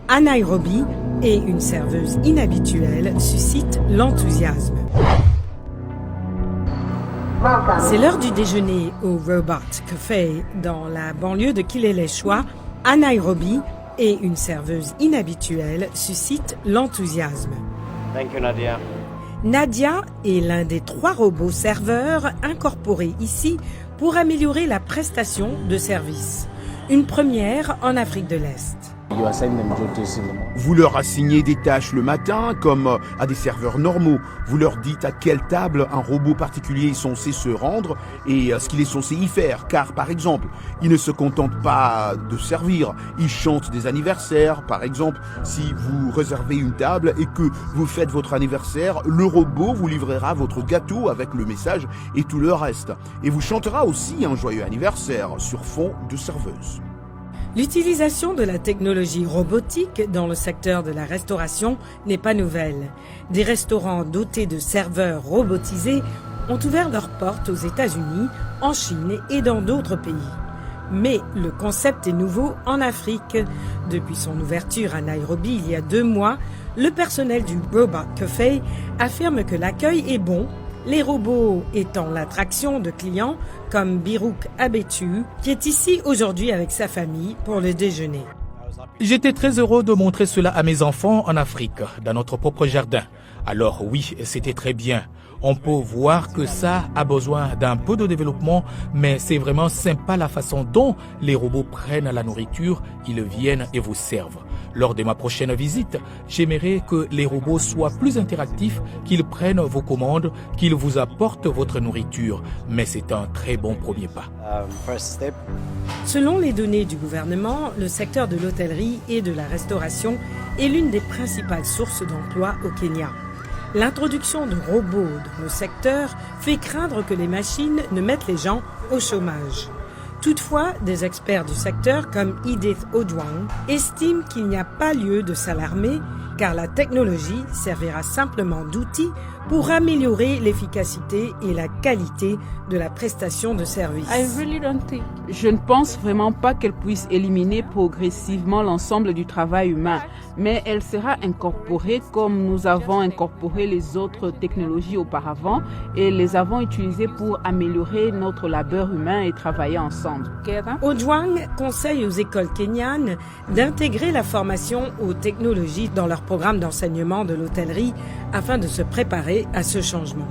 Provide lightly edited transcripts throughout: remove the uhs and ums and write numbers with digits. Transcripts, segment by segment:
À Nairobi, et une serveuse inhabituelle suscite l'enthousiasme. C'est l'heure du déjeuner au Robot Café dans la banlieue de Kileleshwa, à Nairobi, et une serveuse inhabituelle suscite l'enthousiasme. Thank you, Nadia. Nadia est l'un des 3 robots serveurs incorporés ici pour améliorer la prestation de service. Une première en Afrique de l'Est. Vous leur assignez des tâches le matin comme à des serveurs normaux. Vous leur dites à quelle table un robot particulier est censé se rendre et ce qu'il est censé y faire. Car par exemple, il ne se contente pas de servir, il chante des anniversaires. Par exemple, si vous réservez une table et que vous faites votre anniversaire, le robot vous livrera votre gâteau avec le message et tout le reste. Et vous chantera aussi un joyeux anniversaire sur fond de serveuse. L'utilisation de la technologie robotique dans le secteur de la restauration n'est pas nouvelle. Des restaurants dotés de serveurs robotisés ont ouvert leurs portes aux États-Unis, en Chine et dans d'autres pays. Mais le concept est nouveau en Afrique. Depuis son ouverture à Nairobi il y a 2 mois, le personnel du Robot Café affirme que l'accueil est bon, les robots étant l'attraction de clients comme Birouk Abetu, qui est ici aujourd'hui avec sa famille pour le déjeuner. J'étais très heureux de montrer cela à mes enfants en Afrique, dans notre propre jardin. Alors oui, c'était très bien. On peut voir que ça a besoin d'un peu de développement, mais c'est vraiment sympa la façon dont les robots prennent la nourriture, ils viennent et vous servent. Lors de ma prochaine visite, j'aimerais que les robots soient plus interactifs, qu'ils prennent vos commandes, qu'ils vous apportent votre nourriture. Mais c'est un très bon premier pas. Selon les données du gouvernement, le secteur de l'hôtellerie et de la restauration est l'une des principales sources d'emploi au Kenya. L'introduction de robots dans le secteur fait craindre que les machines ne mettent les gens au chômage. Toutefois, des experts du secteur comme Edith Ojwang estiment qu'il n'y a pas lieu de s'alarmer car la technologie servira simplement d'outil pour améliorer l'efficacité et la qualité de la prestation de service. Je ne pense vraiment pas qu'elle puisse éliminer progressivement l'ensemble du travail humain, mais elle sera incorporée comme nous avons incorporé les autres technologies auparavant et les avons utilisées pour améliorer notre labeur humain et travailler ensemble. Ojwang conseille aux écoles kenyanes d'intégrer la formation aux technologies dans leur programme d'enseignement de l'hôtellerie afin de se préparer à ce changement.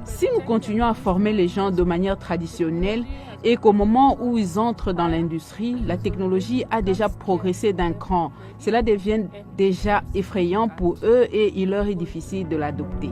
Si nous continuons à former les gens de manière traditionnelle et qu'au moment où ils entrent dans l'industrie, la technologie a déjà progressé d'un cran, cela devient déjà effrayant pour eux et il leur est difficile de l'adopter.